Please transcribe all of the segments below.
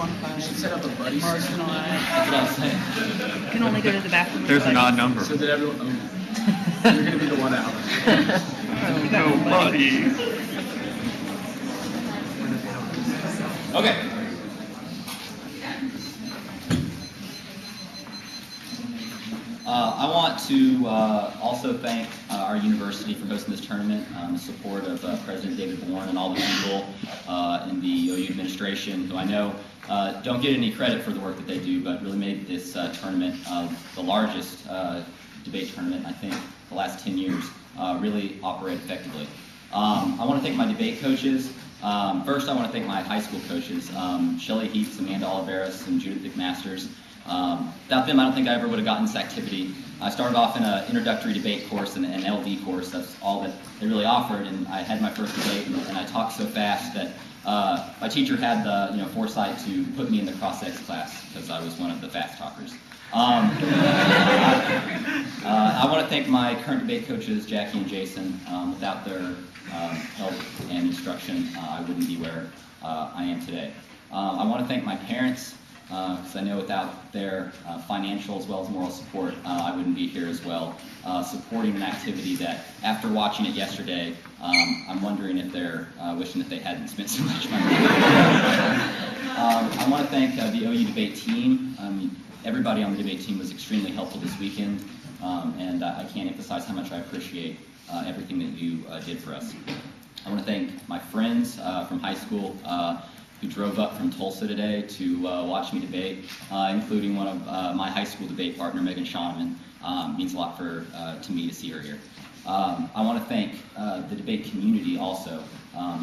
quantified, You should set up a buddy system. marginalized. That's what I was saying. You can only go to the bathroom. with There's an buddies. odd number. So that everyone, you're going to be the one out. You got one buddy. Okay. I want to also thank our university for hosting this tournament, the support of President David Bourne and all the people in the OU administration who I know don't get any credit for the work that they do, but really made this tournament the largest debate tournament, I think, the last 10 years, really operate effectively. I want to thank my debate coaches. First, I want to thank my high school coaches, Shelley Heaps, Amanda Oliveris, and Judith McMasters. Without them, I don't think I ever would have gotten this activity. I started off in an introductory debate course and an LD course. That's all that they really offered, and I had my first debate, and I talked so fast that my teacher had the foresight to put me in the cross-sex class because I was one of the fast talkers. I want to thank my current debate coaches, Jackie and Jason. Without their help and instruction, I wouldn't be where I am today. I want to thank my parents, because I know without their financial as well as moral support, I wouldn't be here as well, supporting an activity that, after watching it yesterday, I'm wondering if they're wishing that they hadn't spent so much money. I want to thank the OU debate team. Everybody on the debate team was extremely helpful this weekend, and I can't emphasize how much I appreciate everything that you did for us. I want to thank my friends from high school who drove up from Tulsa today to watch me debate, including one of my high school debate partner, Megan Schoeneman. Means a lot to me to see her here. I want to thank the debate community also.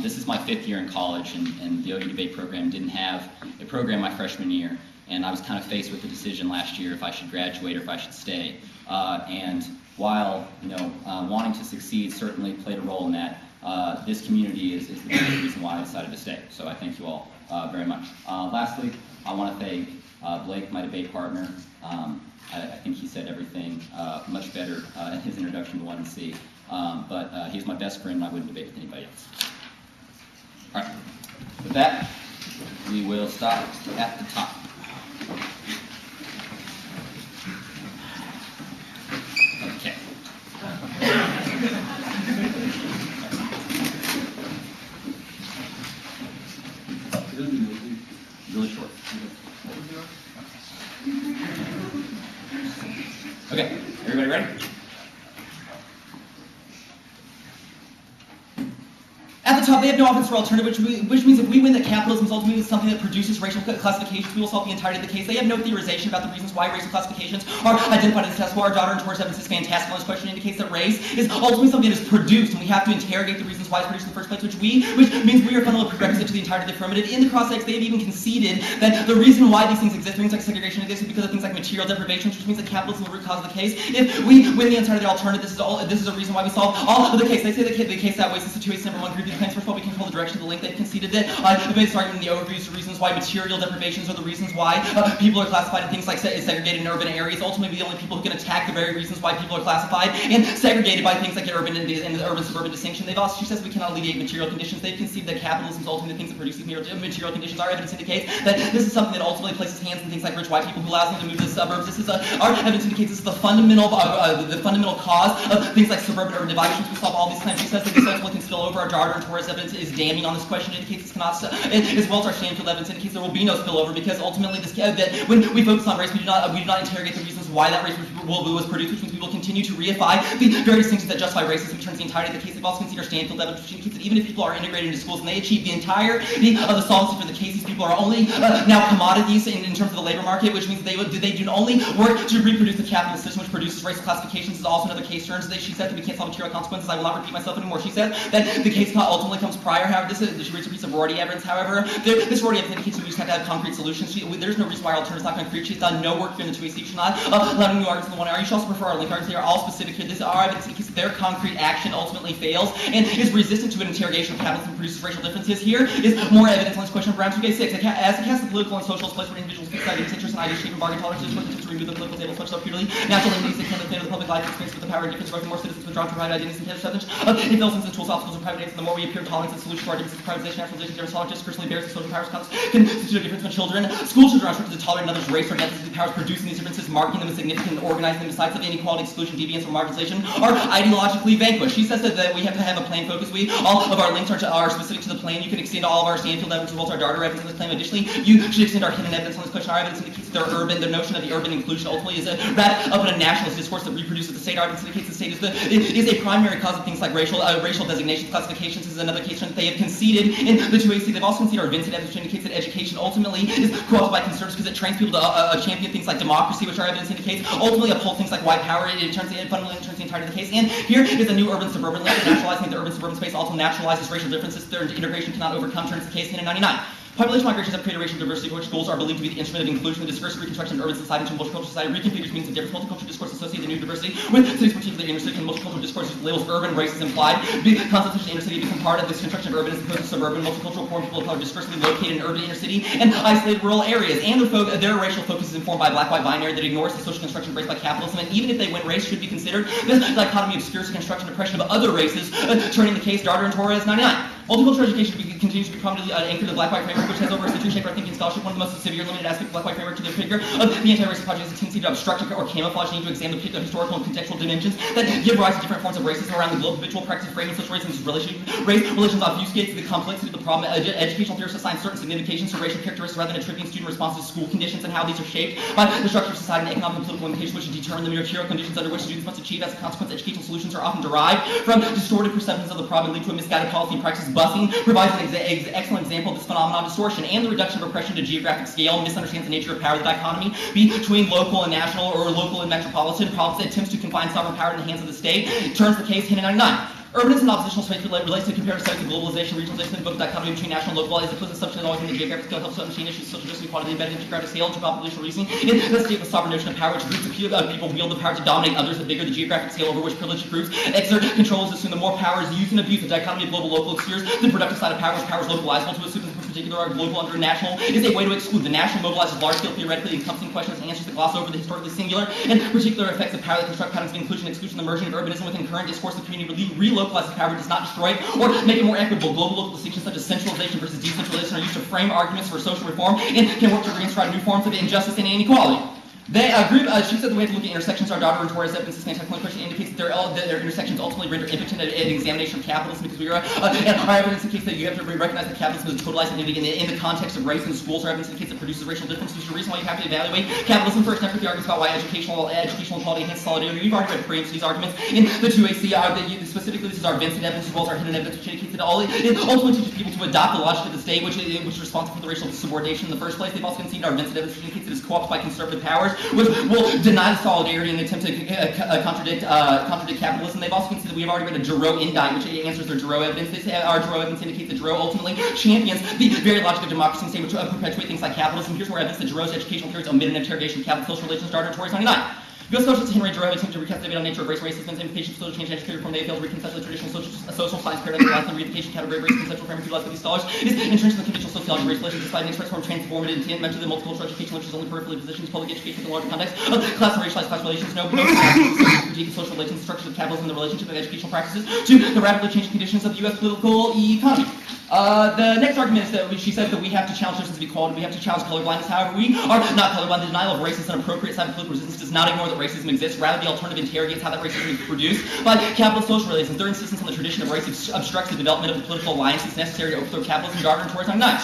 This is my 5th year in college, and the OU debate program didn't have a program my freshman year, and I was kind of faced with the decision last year if I should graduate or if I should stay. And while wanting to succeed certainly played a role in that, this community is the biggest reason why I decided to stay. So I thank you all very much. Lastly, I want to thank Blake, my debate partner. I think he said everything much better in his introduction to 1C. But he's my best friend, and I wouldn't debate with anybody else. All right. With that, we will stop at the top. Okay. Really short. Okay, everybody ready? At the top, they have no offense for alternative, which means if we win, that capitalism is ultimately something that produces racial classifications. We will solve the entirety of the case. They have no theorization about the reasons why racial classifications are identified as test. Our daughter and Torres evidence is fantastic. This question indicates that race is ultimately something that is produced, and we have to interrogate the reasons why it's produced in the first place, which means we are fundamental prerequisite to the entirety of the affirmative. In the cross-sex, they have even conceded that the reason why these things exist, things like segregation exist, is because of things like material deprivation, which means that capitalism is the root cause of the case. If we win the entirety of the alternative, this is a reason why we solve all of the case. They say the case that weighs the situation number 1 group of claims. First of all, we control the direction of the link. They've conceded that the basic argument in the overview is the reasons why material deprivations are the reasons why people are classified in things like segregated in urban areas. Ultimately, the only people who can attack the very reasons why people are classified and segregated by things like urban and the urban-suburban distinction. They've also, she says, we cannot alleviate material conditions. They've conceded that capitalism is ultimately the things that produce these material conditions. Our evidence indicates that this is something that ultimately places hands in things like rich white people who allows them to move to the suburbs. This is our evidence indicates this is the fundamental cause of things like suburban urban divide. Which we solve all these claims. She says that this ultimately can spill over. Our Darder and Torres evidence is damning on this question. Indicates this cannot, as well as our Stanfield evidence indicates there will be no spillover because ultimately that when we focus on race, we do not interrogate the reasons why that race was produced, which means we will continue to reify the very distinctions that justify racism in terms of the entirety of the case. They've also considered Stanfield evidence, which indicates that even if people are integrated into schools and they achieve the entirety of the solvency for the case, these people are only now commodities in terms of the labor market, which means they do only work to reproduce the capitalist system, which produces racial classifications. Is also another case turns. She said that we can't solve material consequences. I will not repeat myself anymore. She said that the case ultimately comes prior. However, she reads a piece of Rorty evidence. However, this Rorty evidence indicates we just have to have concrete solutions. There's no reason why our alternative is not concrete. She's done no work in the 2AC. She's not allowing new arguments in the 1R. You should also prefer our link arguments. They are all specific here. This our evidence indicates that their concrete action ultimately fails and is resistant to an interrogation of capitalism produces racial differences. Here is more evidence on this question of Brown 2K6. As it casts the political and social place where individuals fix ideas, interests, and ideas shape and bargain tolerances, to remove the political table such so purely natural limits that can the of the public life experience with the power and difference growth, the more citizens withdrawn from private identities and acceptance of it fills into the tools, obstacles, and private identities, the more we appear tolerance and solution to our differences, privatization, naturalization, difference, tolerance, personally bears the social powers constitute a difference when children. School children are instructed to tolerate another's race or ethnicity. The powers producing these differences, marking them as significant, and organizing them besides of inequality, exclusion, deviance, or marginalization, are ideologically vanquished. She says that we have to have a plane focus. All of our links are specific to the plane. You can extend all of our Stanfield evidence as well as our Darter evidence on this claim. Additionally, you should extend our hidden evidence on this question. Our evidence indicates that the notion of the urban inclusion ultimately is wrapped up in a nationalist discourse that reproduces the state. Our evidence indicates the state is a primary cause of things like racial designations, classifications. This is another case that they have conceded in the 2AC. They've also conceded our Vincent evidence, which indicates that education ultimately is co-opted by conservatives because it trains people to champion things like democracy, which our evidence indicates ultimately uphold things like white power. It fundamentally turns the entirety of the case. And here is a new urban-suburban link. Naturalizing the urban-suburban space also naturalizes racial differences. Their integration cannot overcome, turns the case in 99. Population migrations have created racial diversity, which goals are believed to be the instrument of inclusion. The discursive reconstruction of urban society into multicultural society reconfigures means of difference. Multicultural discourse associates the new diversity with cities, particularly inner city, and multicultural discourse labels urban race is implied. The constitution of inner city become part of this construction of urban as opposed to suburban. Multicultural form people of color discursively located in urban inner city and isolated rural areas. And their racial focus is informed by black-white binary that ignores the social construction embraced by capitalism. And even if they win race, should be considered this dichotomy obscures the construction and oppression of other races, turning the case Darter and Torres 99. Multicultural education continues to be prominently anchored in the black-white framework, which has over a century shaped our thinking scholarship. One of the most severe limited aspects of the black-white framework to the figure of the anti-racist project is a tendency to obstruct or camouflage the need to examine the historical and contextual dimensions that give rise to different forms of racism around the globe. Habitual practice of framing such racism as relations obfuscates the complexity of the problem. Educational theorists assign certain significations to racial characteristics rather than attributing student responses to school conditions and how these are shaped by the structure of society and economic and political implications which determine the material conditions under which students must achieve. As a consequence, educational solutions are often derived from distorted perceptions of the problem and lead to a misguided policy and practice. Busing provides an excellent example of this phenomenon. Distortion and the reduction of oppression to geographic scale misunderstands the nature of power. The dichotomy between local and national or local and metropolitan problems that attempts to confine sovereign power in the hands of the state turns the case 1099. Urbanism and oppositional space relates to comparative studies of globalization, regionalization, and both dichotomy between national and local is the closest assumption that always in the geographic scale helps to understand issues social justice, equality, embedded in geographic scale, to populational reasoning. In the state of sovereign notion of power, which groups of people wield the power to dominate others, the bigger the geographic scale over which privileged groups exert control is assumed. The more power is used and abused. The dichotomy of global-local obscures the productive side of power, which power is localizable to assume in particular our global under national is a way to exclude. The national mobilizes large-scale theoretically encompassing questions and answers that gloss over the historically singular and particular effects of power that construct patterns of inclusion, exclusion, the merging of urbanism within current discourse. The community relocalizes power, does not destroy or make it more equitable. Global-local distinctions such as centralization versus decentralization are used to frame arguments for social reform and can work to reinscribe new forms of injustice and inequality. She said that we have to look at intersections. Our Darter and Torres evidence this anti-colonial question indicates that their intersections ultimately render impotent an examination of capitalism because our evidence indicates that you have to recognize that capitalism is a totalized entity in the context of race in schools. Our evidence indicates it produces racial differences. There's a reason why you have to evaluate capitalism first. Never the arguments about why educational equality enhances solidarity. We've already read preempts these arguments in the 2AC. Specifically, this is our Vincent evidence as well as our hidden evidence, which indicates that it ultimately teaches people to adopt the logic of the state, which is responsible for the racial subordination in the first place. They've also conceded our Vincent evidence, which indicates it is co-opted by conservative powers, which will deny the solidarity and attempt to contradict capitalism. They've also conceded that we have already read a Giroux indictment, which answers their Giroux evidence. Our Giroux evidence indicates that Giroux ultimately champions the very logic of democracy and state, which perpetuate things like capitalism. Here's more evidence that Giroux's educational theories omit an interrogation of capital social relations. Darter and Torres 99. U.S. socialist Henry Giroux attempted to recast the debate on nature of race, racism, and implications of social change and educative reform. They failed to reconcile the traditional social science paradigm of the reification category of race conceptual framework utilized by these scholars is entrenched in the conventional sociology of race relations despite an express form of transformative intent meant to the multicultural education which is only peripherally positions public education in the larger context of class and racialized class relations. No critique of social relations, structures of capitalism, and the relationship of educational practices to the rapidly changing conditions of the U.S. political economy. The next argument is that she says that we have to challenge systems of equality, we have to challenge colorblindness. However, we are not colorblind. The denial of race is an appropriate side of political resistance does not ignore that racism exists. Rather, the alternative interrogates how that racism is produced by capitalist social relations. Their insistence on the tradition of race obstructs the development of the political alliances necessary to overthrow capitalism. Darter and Torres 99.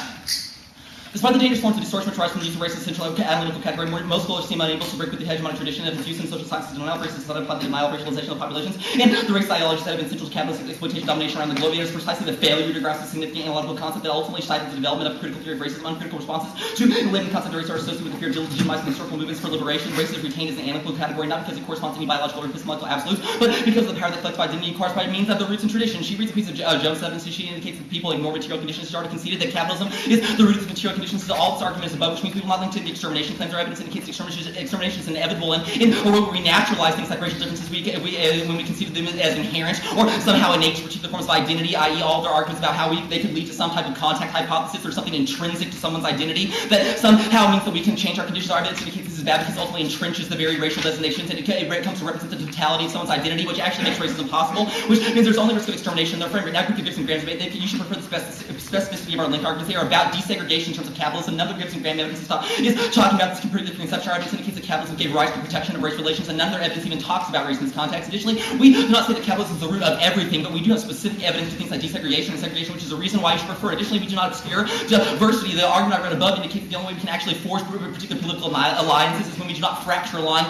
Despite the dangerous forms of distortion which arise from the use of race as a central analytical category, most scholars seem unable to break with the hegemonic tradition of its use in social sciences. Denial of race is not applied to the denial of racialization of populations, and the race ideologies that have been central to capitalist exploitation domination around the globe. It is precisely the failure to grasp the significant analogical concept that ultimately stifles the development of critical theory of racism. Uncritical responses to the latent concept of race are associated with the fear of legitimizing historical movements for liberation. Race is retained as an analytical category not because it corresponds to any biological or epistemological absolutes, but because of the power that collects by identity acquires by means of the roots and tradition. She reads a piece of Jones evidence. She indicates that people ignore material conditions. She already conceded that capitalism is the root of material conditions to all this argument is above, which means we will not link to the extermination claims. Our evidence indicates extermination is inevitable, and or we naturalize things like racial differences when we conceive of them as inherent or somehow innate to particular forms of identity, i.e. all their arguments about how they could lead to some type of contact hypothesis or something intrinsic to someone's identity that somehow means that we can change our conditions. Our evidence indicates this is bad because it ultimately entrenches the very racial designations, and it comes to represent the totality of someone's identity, which actually makes racism possible, which means there's only risk of extermination. Therefore, right now we could give some grams. You should prefer the specificity of our link arguments. They are about desegregation in terms of capitalism. None of the Gibson Graham evidence is talking about this completely different conception. Our evidence indicates that capitalism gave rise to protection of race relations, and none of their evidence even talks about race in this context. Additionally, we do not say that capitalism is the root of everything, but we do have specific evidence to things like desegregation and segregation, which is a reason why you should prefer. Additionally, we do not obscure diversity. The argument I read above indicates that the only way we can actually force particular political alliances is when we do not fracture along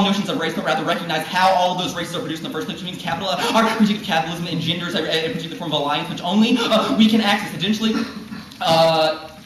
notions of race, but rather recognize how all of those races are produced in the first place, which means our critique of capitalism engenders a particular form of alliance, which only we can access. Additionally,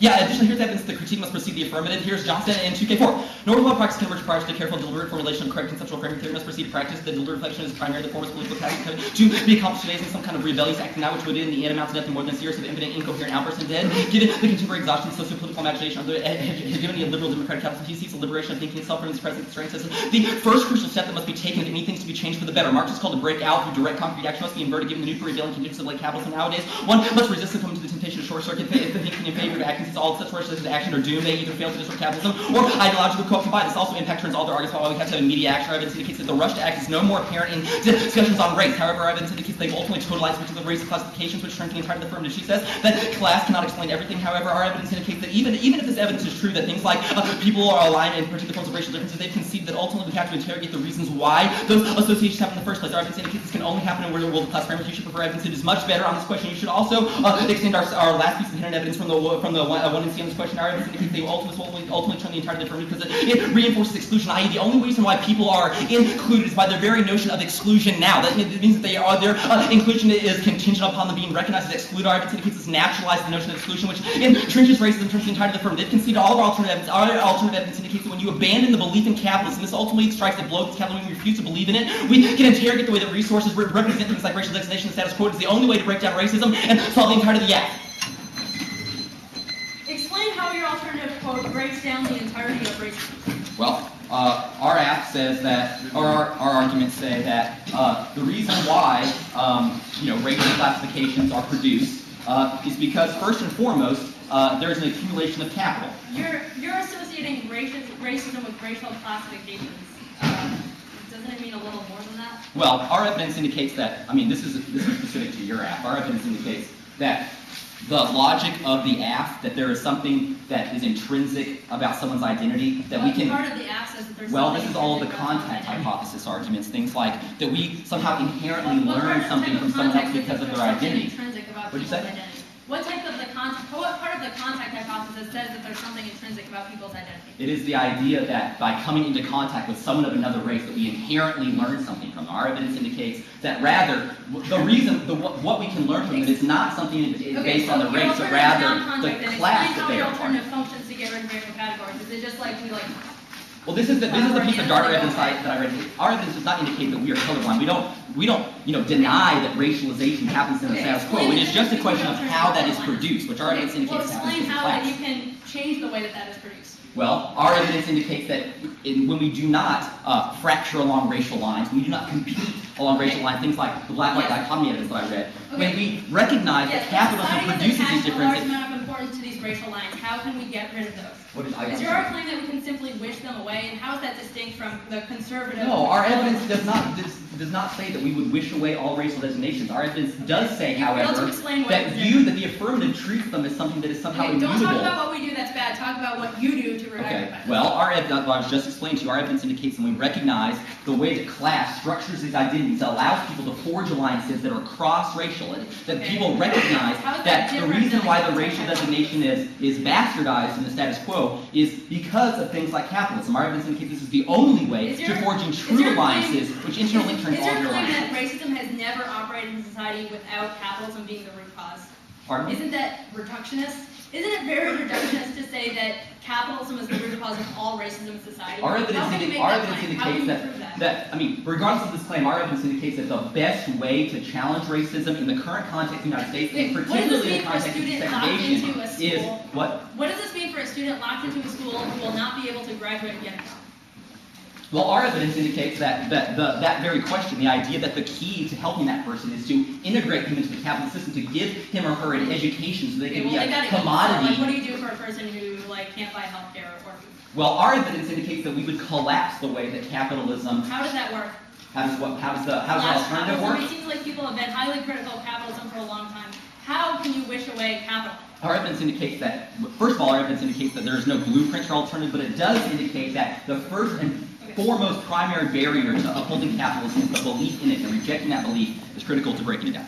additionally, here's evidence that the critique must precede the affirmative. Here's Johnson in 2K4. Nor will practice can emerge prior to the careful, deliberate formulation of correct conceptual framing theory must precede practice. The deliberate reflection is primarily the form of political tactic to be accomplished today in some kind of rebellious act now, which would in the end amount to nothing more than a series of impotent, incoherent outbursts and dead. Given the contemporary exhaustion of socio-political imagination of the hegemony of liberal democratic capitalism, he seeks the liberation of thinking itself from its present strength. The first crucial step that must be taken if anything is to be changed for the better. Marx is called to break out through direct concrete action must be inverted given the new prevailing conditions of like capitalism nowadays. One must resist succumbing to the temptation of short circuit thinking in favor of acting since all such sources of action are doomed. They either fail to disrupt capitalism or ideologically co-opted by. This also impact turns all their arguments about why we have to have immediate action. Our evidence indicates that the rush to act is no more apparent in discussions on race. However, our evidence indicates they ultimately totalize particular race classifications, which turn to the entire affirmative. She says that class cannot explain everything. However, our evidence indicates that even if this evidence is true, that things like people are aligned in particular forms of racial differences, they've conceded that ultimately we have to interrogate the reasons why those associations happen in the first place. Our evidence indicates this can only happen in the class framework. You should prefer evidence that is much better on this question. You should also extend our last piece of inherent evidence from the one and see on this question. Our evidence indicates they ultimately turn the entire affirmative because it reinforces exclusion, i.e. the only reason why people are included is by their very notion of exclusion now. That means that their inclusion is contingent upon them being recognized as excluded. Our evidence indicates this naturalizes the notion of exclusion, which entrenches racism in terms of the entirety of the firm. They've conceded all of our alternative evidence. Our alternative evidence indicates that when you abandon the belief in capitalism, this ultimately strikes a blow against capitalism. When we refuse to believe in it, we can interrogate the way that resources represent things like racial designation and status quo. It's the only way to break down racism and solve the entirety of the act. Explain how your alternative quote breaks down the entirety of racism. Well, our app says that, or our arguments say that the reason why racial classifications are produced is because first and foremost there is an accumulation of capital. You're associating racism with racial classifications. Doesn't it mean a little more than that? Well, our evidence indicates that. I mean, this is specific to your app. Our evidence indicates that the logic of the app, that there is something that is intrinsic about someone's identity, that we can... Part of the app says that there's well, this is all of the contact hypothesis arguments, things like that we somehow inherently learn something from someone else because of their identity. What did you say? What part of the contact hypothesis says that there's something intrinsic about people's identity? It is the idea that by coming into contact with someone of another race that we inherently learn something from them. Our evidence indicates that rather, what we can learn from them is not something based on the race, but rather the class that they are part of. Alternative functions to get rid of racial categories. Is it just like we like... Well, this is the piece of data evidence that I read. Our evidence does not indicate that we are colorblind. We don't deny that racialization happens in the status quo. It is just a question of how that is produced, which our evidence indicates happens in explain how class. you can change the way that is produced. Well, our evidence indicates that when we do not fracture along racial lines, we do not compete along racial lines, things like the black-white dichotomy evidence that I read, when we recognize that capitalism produces these differences. A large amount of importance to these racial lines. How can we get rid of those? Is your claim that we can simply wish them away, and how is that distinct from the conservative? No, our evidence does not say that we would wish away all racial designations. Our evidence does say, however, that the affirmative treats them as something that is somehow immutable. Don't talk about what we do that's bad. Talk about what you do to rectify this. Well, our evidence, I was just explaining to you, our evidence indicates that we recognize the way that class structures these identities, allows people to forge alliances that are cross-racial, and that people recognize that the reason why the racial designation is bastardized in the status quo is because of things like capitalism. Our evidence indicates this is the only way to forging true alliances, which internally turns all your alliances. Is your claim that racism has never operated in society without capitalism being the root cause? Pardon me? Isn't that reductionist? Isn't it very reductionist to say that capitalism is the root cause of all racism in society? Our evidence indicates that, I mean, regardless of this claim, our evidence indicates that the best way to challenge racism in the current context of the United States, and particularly in the context of segregation, is what? What does this mean student locked into a school who will not be able to graduate and get a job? Well, our evidence indicates that very question, the idea that the key to helping that person is to integrate him into the capitalist system, to give him or her an education so they can be a commodity. Like, what do you do for a person who can't buy healthcare or food? Well, our evidence indicates that we would collapse the way that capitalism. How does that work? How does the alternative work? It seems like people have been highly critical of capitalism for a long time. How can you wish away capital? Our evidence indicates that, first of all, our evidence indicates that there is no blueprint or alternative, but it does indicate that the first and foremost primary barrier to upholding capitalism is the belief in it, and rejecting that belief is critical to breaking it down.